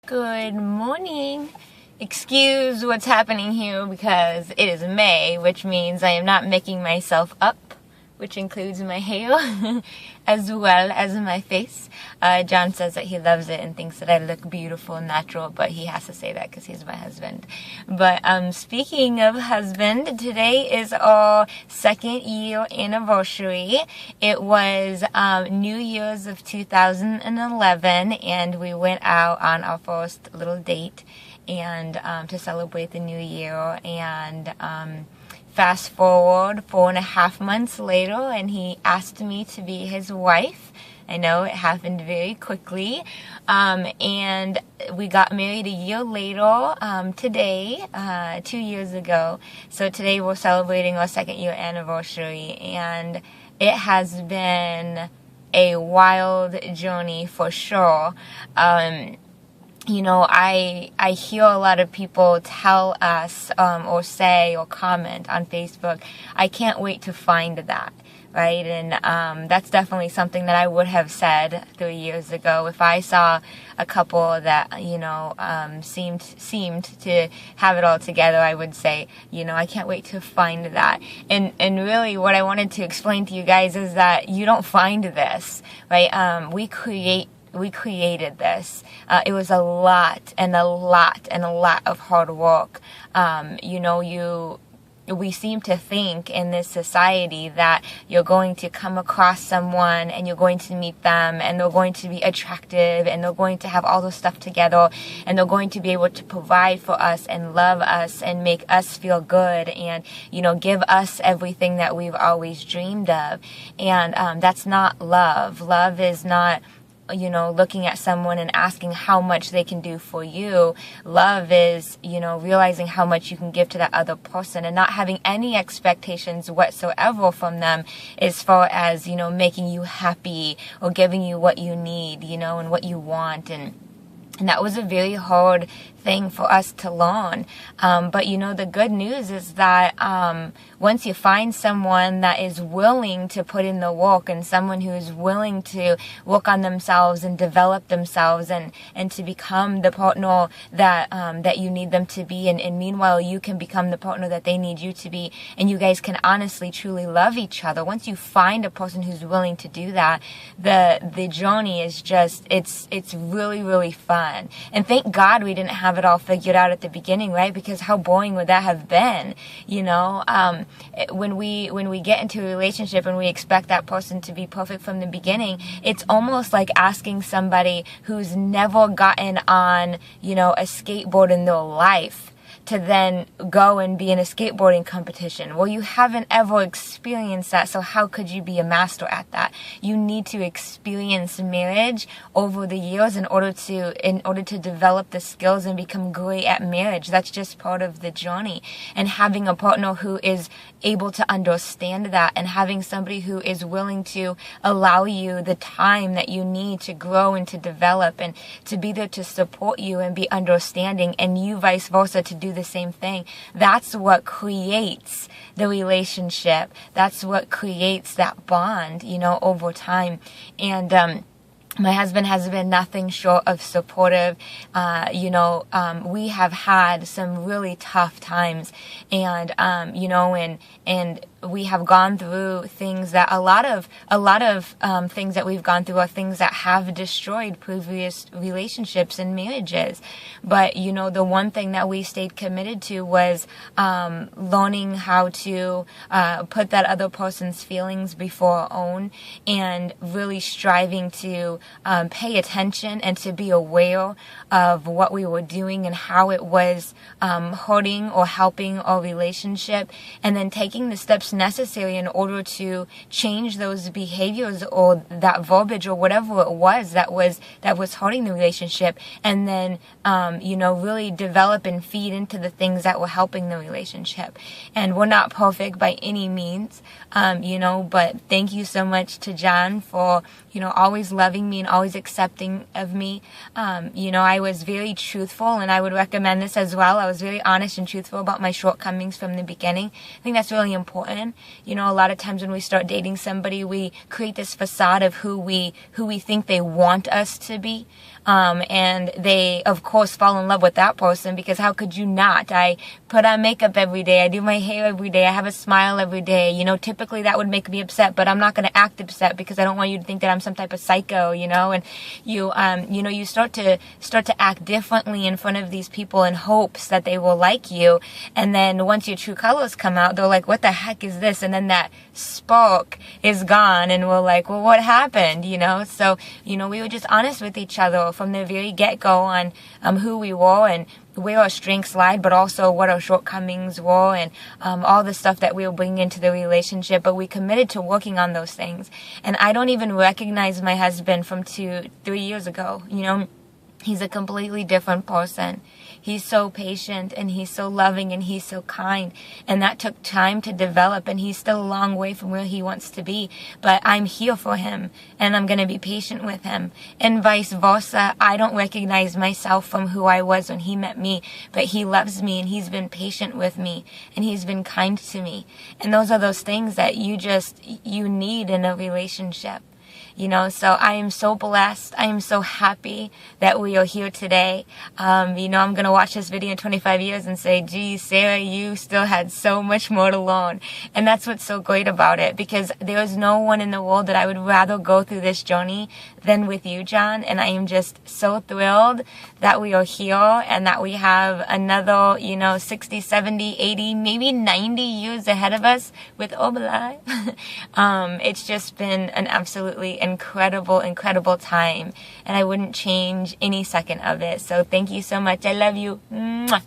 Good morning. Excuse what's happening here because it is May, which means I am not making myself up, which includes my hair as well as my face. John says that he loves it and thinks that I look beautiful and natural, but he has to say that because he's my husband. But speaking of husband, today is our 2nd year anniversary. It was New Year's of 2011, and we went out on our first little date and to celebrate the new year. And fast forward 4.5 months later, and he asked me to be his wife. I know it happened very quickly. And we got married a year later, today, 2 years ago. So today we're celebrating our 2nd year anniversary, and it has been a wild journey for sure. You know, I hear a lot of people tell us or say or comment on Facebook, I can't wait to find that, right? And that's definitely something that I would have said 3 years ago if I saw a couple that, you know, seemed to have it all together. I would say, you know, I can't wait to find that. And really what I wanted to explain to you guys is that you don't find this, right? We created this. It was a lot of hard work. We seem to think in this society that you're going to come across someone and you're going to meet them and they're going to be attractive and they're going to have all this stuff together and they're going to be able to provide for us and love us and make us feel good and, you know, give us everything that we've always dreamed of. And that's not love. Love is not, you know, looking at someone and asking how much they can do for you. Love is, you know, realizing how much you can give to that other person and not having any expectations whatsoever from them as far as, you know, making you happy or giving you what you need, you know, and what you want. And that was a very hard thing for us to learn. But, you know, the good news is that once you find someone that is willing to put in the work and someone who is willing to work on themselves and develop themselves and to become the partner that you need them to be, and meanwhile you can become the partner that they need you to be, and you guys can honestly truly love each other. Once you find a person who's willing to do that, the journey is just, it's really, really fun. And thank God we didn't have it all figured out at the beginning, right? Because how boring would that have been? You know, when we get into a relationship and we expect that person to be perfect from the beginning, it's almost like asking somebody who's never gotten on, you know, a skateboard in their life to then go and be in a skateboarding competition. Well, you haven't ever experienced that, so how could you be a master at that? You need to experience marriage over the years in order to develop the skills and become great at marriage. That's just part of the journey. And having a partner who is able to understand that and having somebody who is willing to allow you the time that you need to grow and to develop and to be there to support you and be understanding, and you vice versa to do the same thing. That's what creates the relationship. That's what creates that bond, you know, over time. And my husband has been nothing short of supportive. We have had some really tough times, and and we have gone through things that a lot of things that we've gone through are things that have destroyed previous relationships and marriages. But, you know, the one thing that we stayed committed to was learning how to put that other person's feelings before our own, and really striving to pay attention and to be aware of what we were doing and how it was hurting or helping our relationship, and then taking the steps necessary in order to change those behaviors or that verbiage or whatever it was that was hurting the relationship, and then really develop and feed into the things that were helping the relationship. And we're not perfect by any means, but thank you so much to John for always loving me and always accepting of me. I was very truthful, and I would recommend this as well. I was very honest and truthful about my shortcomings from the beginning. I think that's really important. A lot of times when we start dating somebody, we create this facade of who we think they want us to be. And they, of course, fall in love with that person, because how could you not? I put on makeup every day. I do my hair every day. I have a smile every day. You know, typically that would make me upset, but I'm not going to act upset because I don't want you to think that I'm some type of psycho, you know. And you know, you start to act differently in front of these people in hopes that they will like you. And then once your true colors come out, they're like, what the heck is this? And then that spark is gone, and we're like, well, what happened? You know. So, you know, we were just honest with each other from the very get-go on who we were and where our strengths lied, but also what our shortcomings were, and all the stuff that we were bringing into the relationship. But we committed to working on those things. And I don't even recognize my husband from 2-3 years ago. You know, he's a completely different person. He's so patient, and he's so loving, and he's so kind. And that took time to develop, and he's still a long way from where he wants to be. But I'm here for him, and I'm going to be patient with him. And vice versa. I don't recognize myself from who I was when he met me, but he loves me, and he's been patient with me, and he's been kind to me. And those are those things that you need in a relationship. You know, so I am so blessed. I am so happy that we are here today. You know, I'm going to watch this video in 25 years and say, gee, Sarah, you still had so much more to learn. And that's what's so great about it, because there is no one in the world that I would rather go through this journey than with you, John. And I am just so thrilled that we are here and that we have another, you know, 60, 70, 80, maybe 90 years ahead of us with Obalai. It's just been an absolutely incredible time, and I wouldn't change any second of it. So thank you so much. I love you. Mwah.